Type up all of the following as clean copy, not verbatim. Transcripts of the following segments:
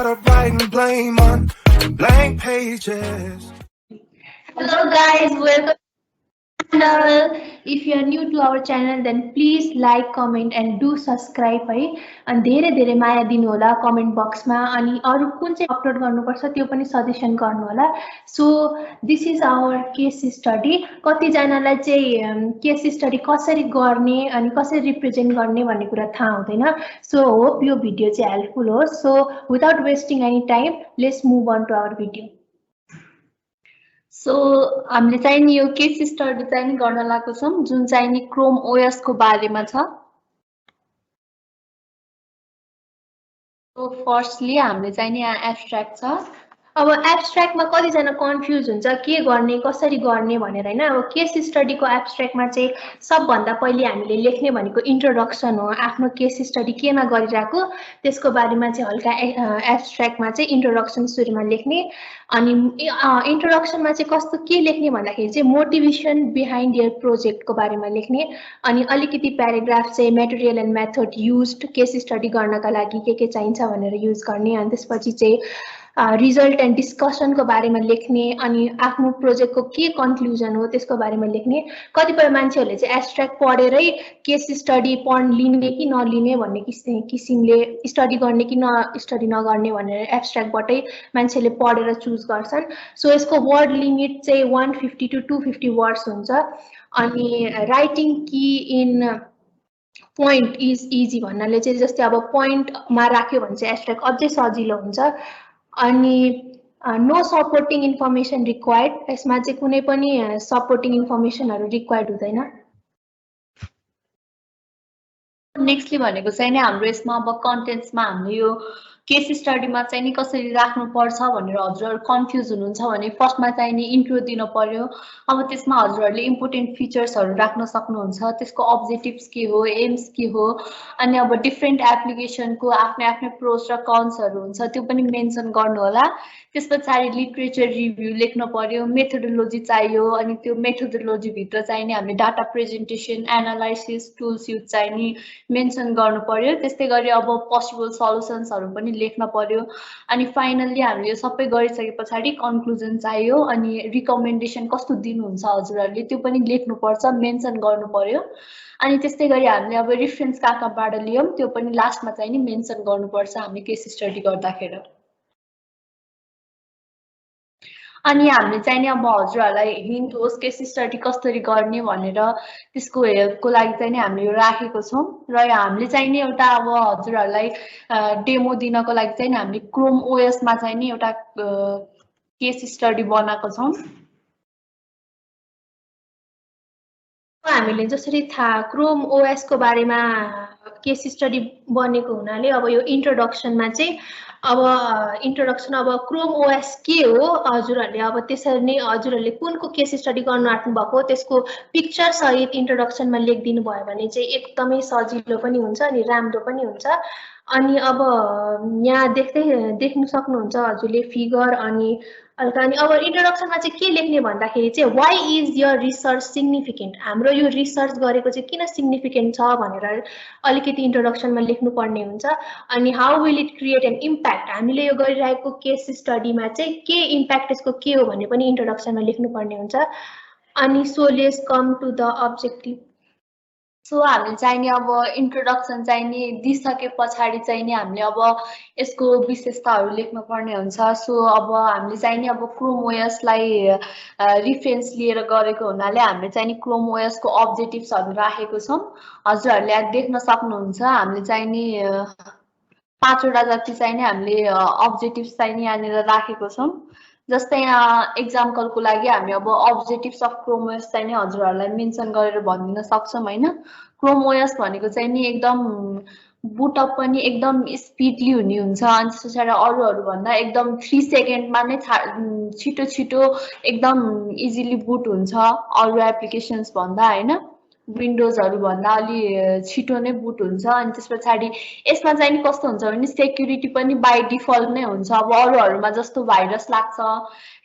started writing blame on blank pages. Hello guys, welcome to our channel. If you are new to our channel, then please like, comment and do subscribe है अनि धेरै धेरै माया दिनु होला comment बक्समा अनि अरु कुन चाहिँ अपलोड गर्नुपर्छ त्यो पनि सजेसन गर्नु होला so this is our case study कति जनालाई चाहिँ केस स्टडी कसरी गर्ने अनि कसरी रिप्रेजेन्ट गर्ने भन्ने कुरा थाहा हुँदैन सो होप यो भिडियो चाहिँ हेल्पफुल होस् so without wasting any time let's move on to our video so हामीले चाहिँ नि यो केस स्टडी चाहिँ नि गर्न लागेको छौं जुन चाहिँ नि क्रोम ओएस को बारेमा छ सो फर्स्टली हामीले चाहिँ नि यहाँ एब्स्ट्र्याक्ट छ अब एब्स्ट्र्याक्टमा कतिजना कन्फ्युज हुन्छ के गर्ने कसरी गर्ने भनेर हैन अब केस स्टडीको एब्स्ट्र्याक्टमा चाहिँ सबभन्दा पहिले हामीले लेख्ने भनेको इन्ट्रोडक्सन हो आफ्नो केस स्टडी केमा गरिराको त्यसको बारेमा चाहिँ हल्का एब्स्ट्र्याक्टमा चाहिँ इन्ट्रोडक्सन सुरुमा लेख्ने अनि इन्ट्रोडक्सनमा चाहिँ कस्तो के लेख्ने भन्दाखेरि चाहिँ मोटिभेसन बिहाइन्ड योर प्रोजेक्टको बारेमा लेख्ने अनि अलिकति प्याराग्राफ चाहिँ material and method used case study गर्नका लागि के चाहिन्छ भनेर युज गर्ने अनि त्यसपछि चाहिँ रिजल्ट एन्ड डिस्कसनको बारेमा लेख्ने अनि आफ्नो प्रोजेक्टको के कन्क्लुजन हो त्यसको बारेमा लेख्ने कतिपय मान्छेहरूले चाहिँ एब्स्ट्र्याक्ट पढेरै केस स्टडी लिने कि नलिने भन्ने किसिमले स्टडी गर्ने कि स्टडी नगर्ने भनेर एब्स्ट्र्याक्टबाटै मान्छेले पढेर चुज गर्छन् सो यसको वर्ड लिमिट चाहिँ 150 to 250 वर्ड्स हुन्छ अनि राइटिङ की इन पोइन्ट इज इजी भन्नाले चाहिँ जस्तै अब पोइन्टमा राख्यो भने चाहिँ एब्स्ट्र्याक्ट अझै सजिलो हुन्छ अनि नो सपोर्टिङ इन्फर्मेसन रिक्वायर्ड यसमा चाहिँ कुनै पनि सपोर्टिङ इन्फर्मेसनहरु रिक्वायर्ड हुँदैन नेक्स्टली भनेको चाहिँ नि हाम्रो यसमा अब कन्टेन्ट्समा हामीले यो केस स्टडीमा चाहिँ नि कसरी राख्नु पर्छ भनेर हजुरहरु कन्फ्युज हुनुहुन्छ भने फर्स्टमा चाहिँ नि इन्ट्रो दिन पर्यो अब त्यसमा हजुरहरुले इम्पोर्टेन्ट फिचर्सहरु राख्न सक्नुहुन्छ त्यसको अब्जेक्टिभ्स के हो एम्स के हो अनि अब डिफरेन्ट एप्लिकेसनको आफ्नै प्रोस र कन्सहरु हुन्छ त्यो पनि मेन्सन गर्नु होला त्यसपछि लिटरेचर रिभ्यू लेख्न पर्यो मेथोडोलोजी चाहियो अनि त्यो मेथोडोलोजी भित्र चाहिँ नि हामीले data presentation analysis tools use चाहिँ नि मेन्सन गर्नु पर्यो त्यस्तै गरी अब पोसिबल सल्युसन्सहरु पनि लेख्न पर्यो अनि फाइनली हामीले यो सबै गरिसकेपछि कन्क्लुजन चाहियो अनि रिकमेन्डेसन कस्तो दिनुहुन्छ हजुरहरुले त्यो पनि लेख्नु पर्छ मेन्सन गर्नु पर्यो अनि त्यस्तै गरी हामीले अब रेफरेन्स कहाँबाट लियौं त्यो पनि लास्टमा चाहिँ नि मेन्सन गर्नुपर्छ हामीले केस स्टडी गर्दाखेरि अनि हामीले चाहिँ नि अब हजुरहरुलाई हिन्ट होस् केस स्टडी कसरी गर्ने भनेर त्यसको हेल्पको लागि चाहिँ नि हामीले यो राखेको छौं र हामीले चाहिँ नि एउटा अब हजुरहरुलाई डेमो दिनको लागि चाहिँ नि हामीले क्रोम ओएस मा चाहिँ नि एउटा केस स्टडी बनाएको छौं हामीले जसरी थाहा क्रोम ओएस को बारेमा केस स्टडी बनेको हुनाले अब यो इन्ट्रोडक्सनमा चाहिँ अब इन्ट्रोडक्सन अब क्रोम ओएस के हो हजुरहरुले अब त्यसरी नै हजुरहरुले कुनको केस स्टडी गर्न आट्नु भएको त्यसको पिक्चर सहित इन्ट्रोडक्सनमा लेखिदिनु भयो भने चाहिँ एकदमै सजिलो पनि हुन्छ अनि राम्रो पनि हुन्छ अनि अब यहाँ देख्नु सक्नुहुन्छ हजुरले फिगर अनि हल्का अनि अब इन्ट्रोडक्सनमा चाहिँ के लेख्ने भन्दाखेरि चाहिँ why is your research significant हाम्रो यो रिसर्च गरेको चाहिँ किन सिग्निफिकेन्ट छ भनेर अलिकति इन्ट्रोडक्सनमा लेख्नु पर्ने हुन्छ अनि how will it create an impact हामीले यो गरिरहेको केस स्टडीमा चाहिँ के इम्प्याक्ट यसको के हो भन्ने पनि इन्ट्रोडक्सनमा लेख्नु पर्ने हुन्छ अनि so let's come to the objective so हामीले चाहिँ नि अब इन्ट्रोडक्सन चाहिँ नि दिइसकेपछि चाहिँ नि हामीले अब यसको विशेषताहरु लेख्न पर्ने हुन्छ सो अब हामीले चाहिँ नि अब क्रोम ओएस लाई रेफरेन्स लिएर गरेको हुनाले हामीले चाहिँ नि क्रोम ओएस को अब्जेक्टिभ्सहरु राखेको छौं हजुरहरुले यहाँ देख्न सक्नुहुन्छ हामीले चाहिँ नि 5 वटा जति चाहिँ नि हामीले अब्जेक्टिभ्स चाहिँ नि यहाँनिर राखेको छौं जस्तै यहाँ एक्जाम्पलको लागि हामी अब अब्जेक्टिभ्स अफ क्रोम ओएस चाहिँ नि हजुरहरुलाई मेन्सन गरेर भनिदिन सक्छौं हैन क्रोम ओएस भनेको चाहिँ नि एकदम बुटअप पनि एकदम स्पिडली हुने हुन्छ अनि त्यसपछि अरूहरु भन्दा एकदम 3 सेकेन्डमा नै छिटो छिटो एकदम इजिली बुट हुन्छ अरु एप्लिकेशन्स भन्दा हैन विन्डोजहरु भन्दा अलि छिटो नै बुट हुन्छ अनि त्यसपछि यसमा चाहिँ नि कस्तो हुन्छ भने सेक्युरिटी पनि बाइ डिफल्ट नै हुन्छ अब अरूहरुमा जस्तो भाइरस लाग्छ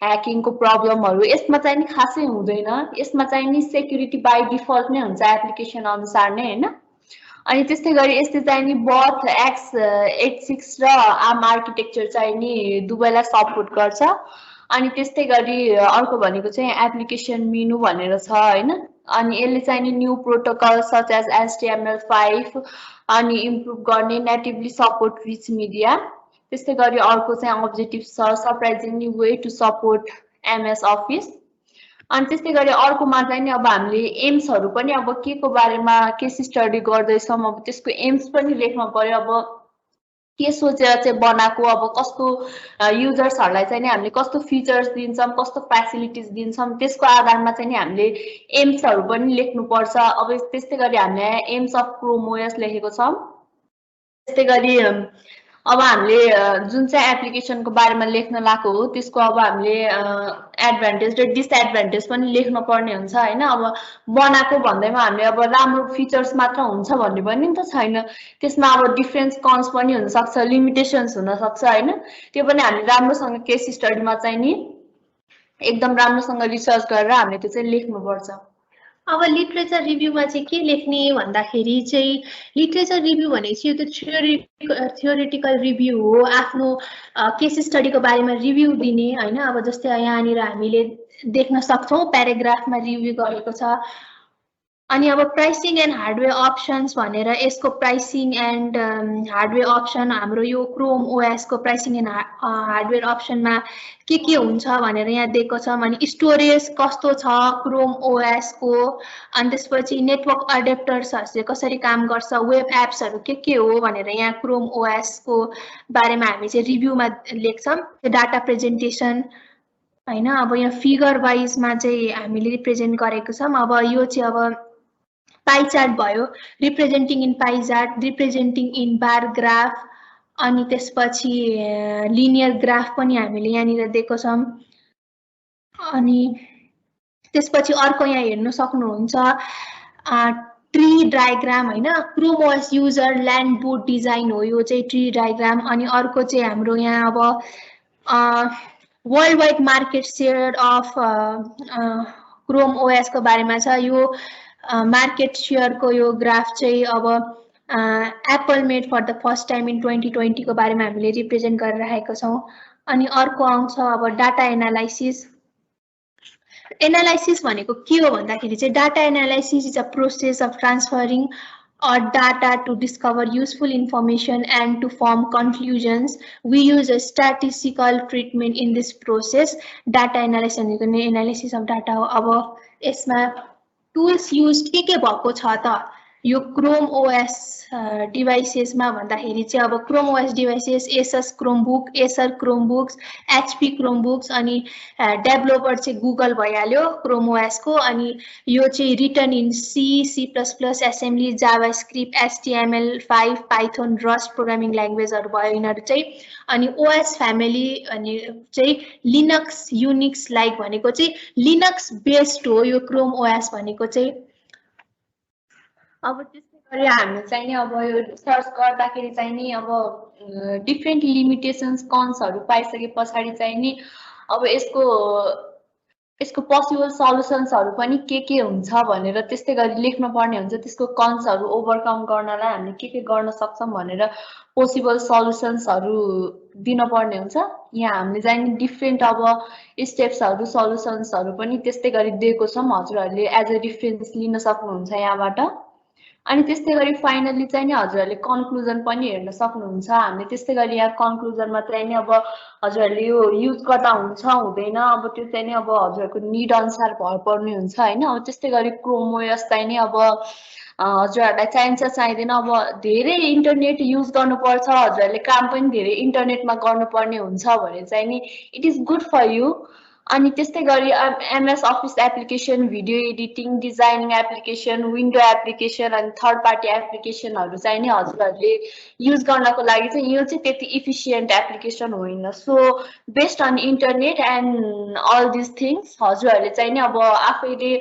ह्याकिङको प्रब्लमहरु यसमा चाहिँ नि खासै हुँदैन यसमा चाहिँ नि सेक्युरिटी बाइ डिफल्ट नै हुन्छ एप्लिकेसन अनुसार नै हैन अनि त्यस्तै गरी यस्तै चाहिँ नि बर्थ X86 र आर्म आर्किटेक्चर चाहिँ नि दुवैलाई सपोर्ट गर्छ। अनि त्यस्तै गरी अर्को भनेको चाहिँ एप्लिकेसन मेनु भनेर छ हैन। अनि यसले चाहिँ नि new protocol such as HTML5 अनि इम्प्रुभ गर्ने नेटिभली सपोर्ट रिच मिडिया। त्यस्तै गरी अर्को चाहिँ अब्जेक्टिभ छ surprisingly way to support MS office. अनि त्यस्तै गरी अर्कोमा चाहिँ नि अब हामीले एम्सहरू पनि अब के को बारेमा केस स्टडी गर्दैछौँ अब त्यसको एम्स पनि लेख्न पर्यो। अब के सोचेर चाहिँ बनाएको अब कस्तो युजर्सहरूलाई चाहिँ नि हामीले कस्तो फिचर्स दिन्छौँ कस्तो फेसिलिटिज दिन्छौँ त्यसको आधारमा चाहिँ नि हामीले एम्सहरू पनि लेख्नुपर्छ। अब त्यस्तै गरी हामीले एम्स अफ क्रोम ओएस लेखेको छौँ। त्यस्तै गरी अब हामीले जुन चाहिँ एप्लिकेसनको बारेमा लेख्न लागेको हो त्यसको अब हामीले एडभान्टेज र डिसएडभान्टेज पनि लेख्न पर्ने हुन्छ हैन। अब बनाएको भन्दैमा हामीले अब राम्रो फिचर्स मात्र हुन्छ भन्ने पनि त छैन। त्यसमा अब डिफरेन्स कन्स पनि हुन सक्छ लिमिटेसन्स हुन सक्छ हैन। त्यो पनि हामीले राम्रोसँग केस स्टडीमा चाहिँ नि एकदम राम्रोसँग रिसर्च गरेर हामीले त्यो चाहिँ लेख्नुपर्छ। अब लिटरेचर रिभ्यूमा चाहिँ के लेख्ने भन्दाखेरि चाहिँ लिटरेचर रिभ्यू भनेपछि यो त थ्योरिटिकल रिभ्यू हो, आफ्नो केस स्टडीको बारेमा रिभ्यू दिने हैन। अब जस्तै यहाँनिर हामीले देख्न सक्छौँ प्याराग्राफमा रिभ्यू गरेको छ। अनि अब प्राइसिङ एन्ड हार्डवेयर अप्सन्स भनेर यसको प्राइसिङ एन्ड हार्डवेयर अप्सन हाम्रो यो क्रोम ओएसको प्राइसिङ एन्ड हार्डवेयर अप्सनमा के हुन्छ भनेर यहाँ दिएको छ। अनि स्टोरेज कस्तो छ क्रोम ओएसको, अनि त्यसपछि नेटवर्क एडेप्टर्सहरू चाहिँ कसरी काम गर्छ, वेब एप्सहरू के हो भनेर यहाँ क्रोम ओएसको बारेमा हामी चाहिँ रिभ्यूमा लेख्छौँ। डाटा प्रेजेन्टेसन हैन। अब यहाँ फिगर वाइजमा चाहिँ हामीले रिप्रेजेन्ट गरेको छौँ। अब यो चाहिँ अब पाई चार्ट भयो, representing in pie chart, representing in bar graph, अनि त्यसपछि लिनियर ग्राफ पनि हामीले यहाँनिर दिएको छौँ। अनि त्यसपछि अर्को यहाँ हेर्न सक्नुहुन्छ ट्री डायग्राम हैन। Chrome OS user land board design हो यो चाहिँ ट्री डायग्राम। अनि अर्को चाहिँ हाम्रो यहाँ अब world wide market share of Chrome OS को बारेमा छ। यो मार्केट सेयरको यो ग्राफ चाहिँ अब Apple made for the first time in 2020 को बारेमा हामीले रिप्रेजेन्ट गरेर राखेको छौँ। अनि अर्को आउँछ अब डाटा एनालाइसिस। एनालाइसिस भनेको के हो भन्दाखेरि चाहिँ data analysis is a process of transferring or data to discover useful information and to form conclusions. We use a statistical treatment in this process. Data analysis of data. अब यसमा tools use के भएको छ त यो Chrome OS डिभाइसेसमा भन्दाखेरि चाहिँ अब क्रोम ओएस डिभाइसेस एसएस Chromebook, Acer Chromebooks, HP Chromebooks, अनि डेभलोपर चाहिँ गुगल भइहाल्यो क्रोम ओएस को। अनि यो चाहिँ रिटन इन सी++, assembly, JavaScript, HTML5, Python, Rust programming ल्याङ्ग्वेजहरू भयो यिनीहरू चाहिँ। अनि ओएस फ्यामिली अनि चाहिँ लिनक्स, युनिक्स लाइक भनेको चाहिँ लिनक्स बेस्ड हो यो क्रोम ओएस भनेको चाहिँ। अब त्यस्तै गरी हामी चाहिँ नि अब यो सर्च गर्दाखेरि चाहिँ नि अब डिफ्रेन्ट लिमिटेसन्स कन्सहरू पाइसके पछाडि चाहिँ नि अब यसको पोसिबल सल्युसन्सहरू पनि के हुन्छ भनेर त्यस्तै गरी लेख्न पर्ने हुन्छ। त्यसको कन्सहरू ओभरकम गर्नलाई हामीले के गर्न सक्छौँ भनेर पोसिबल सल्युसन्सहरू दिन पर्ने हुन्छ। यहाँ हामीले चाहिँ नि डिफ्रेन्ट अब स्टेप्सहरू सल्युसन्सहरू पनि त्यस्तै गरी दिएको छौँ। हजुरहरूले एज अ रिफरेन्स लिन सक्नुहुन्छ यहाँबाट। अनि त्यस्तै गरी फाइनली चाहिँ नि हजुरहरूले कन्क्लुजन पनि हेर्न सक्नुहुन्छ। हामीले त्यस्तै गरी यहाँ कन्क्लुजनमा चाहिँ नि अब हजुरहरूले यो युज गर्दा हुन्छ हुँदैन अब त्यो चाहिँ नि अब हजुरहरूको निड अनुसार भर पर्ने हुन्छ हैन। अब त्यस्तै गरी क्रोम ओएस चाहिँ नि अब हजुरहरूलाई चाहिन्छ चाहिँदैन अब धेरै इन्टरनेट युज गर्नुपर्छ, हजुरहरूले काम पनि धेरै इन्टरनेटमा गर्नुपर्ने हुन्छ भने चाहिँ नि it is good for you. अनि त्यस्तै गरी MS office application, video editing, designing application, window application अनि थर्ड पार्टी एप्लिकेसनहरू चाहिँ नि हजुरहरूले युज गर्नको लागि चाहिँ यो चाहिँ त्यति इफिसियन्ट एप्लिकेसन होइन। So based on internet and all this things हजुरहरूले चाहिँ नि अब आफैले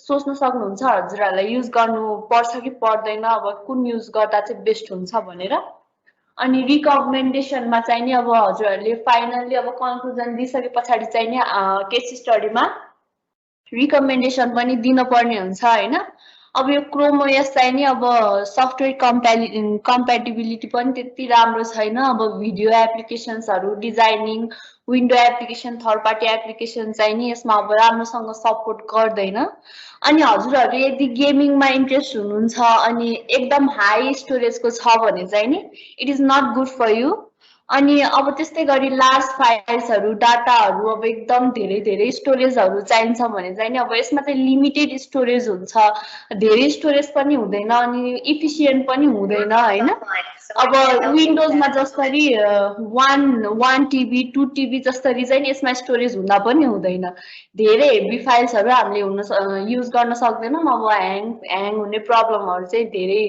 सोच्न सक्नुहुन्छ हजुरहरूलाई युज गर्नु पर्छ कि पर्दैन, अब कुन युज गर्दा चाहिँ बेस्ट हुन्छ भनेर। अनि रिकमेन्डेसनमा चाहिँ नि अब हजुरहरूले फाइनल्ली अब कन्क्लुजन दिइसके पछाडि चाहिँ नि केस स्टडीमा रिकमेन्डेसन पनि दिन पर्ने हुन्छ हैन। अब यो क्रोम ओएस चाहिँ नि अब सफ्टवेयर कम्प्याटिबिलिटी पनि त्यति राम्रो छैन। अब भिडियो एप्लिकेसन्सहरू designing window application third party application चाहिँ नि यसमा अब राम्रोसँग सपोर्ट गर्दैन। अनि हजुरहरू यदि गेमिङमा इन्ट्रेस्ट हुनुहुन्छ अनि एकदम हाई स्टोरेजको छ भने चाहिँ नि it is not good for you. अनि अब त्यस्तै गरी लार्ज फाइल्सहरू डाटाहरू अब एकदम धेरै स्टोरेजहरू चाहिन्छ भने चाहिँ नि अब यसमा चाहिँ लिमिटेड स्टोरेज हुन्छ, धेरै स्टोरेज पनि हुँदैन अनि इफिसियन्ट पनि हुँदैन हैन। अब विन्डोजमा जसरी 1 टिबी 2 टिबी जसरी चाहिँ यसमा स्टोरेज हुँदा पनि हुँदैन। धेरै हेभी फाइल्सहरू हामीले युज गर्न सक्दैनौँ। अब ह्याङ हुने प्रब्लमहरू चाहिँ धेरै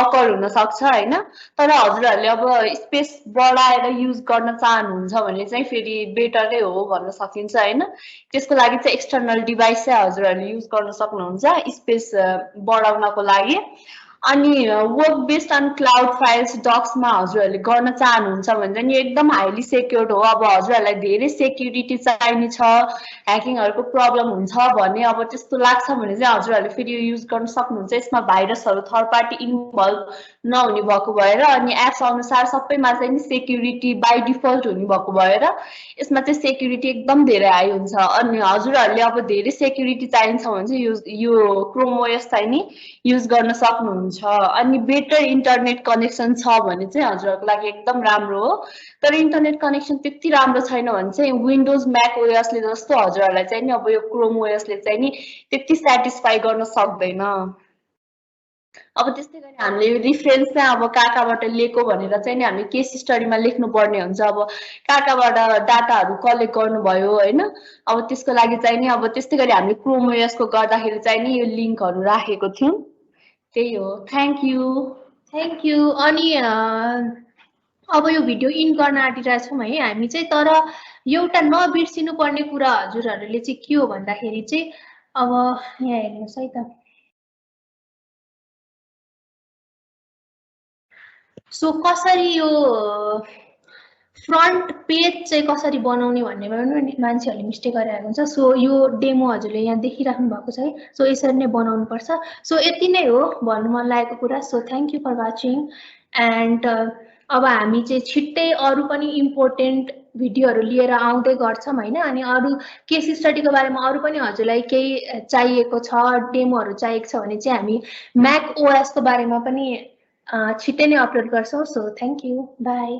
अकर हुन सक्छ हैन। तर हजुरहरूले अब स्पेस बढाएर युज गर्न चाहनुहुन्छ भने चाहिँ फेरि बेटरै हो भन्न सकिन्छ हैन। त्यसको लागि चाहिँ एक्सटर्नल डिभाइस चाहिँ हजुरहरूले युज गर्न सक्नुहुन्छ स्पेस बढाउनको लागि। अनि work based on cloud files डक्समा हजुरहरूले गर्न चाहनुहुन्छ भने चाहिँ एकदम हाइली सेक्योर्ड हो। अब हजुरहरूलाई धेरै सेक्युरिटी चाहिने छ, ह्याकिङहरूको प्रब्लम हुन्छ भने अब त्यस्तो लाग्छ भने चाहिँ हजुरहरूले फेरि यो युज गर्न सक्नुहुन्छ। यसमा भाइरसहरू थर्ड पार्टी इन्भल्भ नहुने भएको भएर अनि एप्स अनुसार सबैमा चाहिँ नि सेक्युरिटी बाई डिफल्ट हुने भएको भएर यसमा चाहिँ सेक्युरिटी एकदम धेरै हाई हुन्छ। अनि हजुरहरूले अब धेरै सेक्युरिटी चाहिन्छ भने चाहिँ यो क्रोम ओएस चाहिँ नि युज गर्न सक्नुहुन्छ। अनि बेटर इन्टरनेट कनेक्सन छ भने चाहिँ हजुरहरूको लागि एकदम राम्रो हो। तर इन्टरनेट कनेक्सन त्यति राम्रो छैन भने चाहिँ विन्डोज म्याक ओएसले जस्तो हजुरहरूलाई चाहिँ नि अब यो क्रोम ओएसले चाहिँ नि त्यति सेटिस्फाई गर्न सक्दैन। अब त्यस्तै गरी हामीले यो रिफरेन्स चाहिँ अब कहाँबाट लिएको भनेर चाहिँ नि हामी केस स्टडीमा लेख्नु पर्ने हुन्छ। अब कहाँबाट डाटाहरू कलेक्ट गर्नुभयो हैन। अब त्यसको लागि चाहिँ नि अब त्यस्तै गरी हामीले क्रोम ओएसको गर्दाखेरि चाहिँ नि यो लिङ्कहरू राखेको थियौँ। त्यही हो। Thank you. अनि अब यो भिडियो इन गर्न आँटिरहेछौँ है हामी चाहिँ। तर एउटा नबिर्सिनु पर्ने कुरा हजुरहरूले चाहिँ के हो भन्दाखेरि चाहिँ अब यहाँ हेर्नुहोस् है त। सो कसरी यो फ्रन्ट पेज चाहिँ कसरी बनाउने भन्नेमा पनि मान्छेहरूले मिस्टेक गरिरहेको हुन्छ। सो यो डेमो हजुरले यहाँ देखिराख्नु भएको छ है। सो यसरी नै बनाउनु पर्छ। सो यति नै हो भन्नु मन लागेको कुरा। So thank you for watching. And अब हामी चाहिँ छिट्टै अरू पनि इम्पोर्टेन्ट भिडियोहरू लिएर आउँदै गर्छौँ हैन। अनि अरू केस स्टडीको बारेमा अरू पनि हजुरलाई केही चाहिएको छ, डेमोहरू चाहिएको छ भने चाहिँ हामी म्याक ओएसको बारेमा पनि छिट्टै नै अपलोड गर्छौँ। So thank you, by.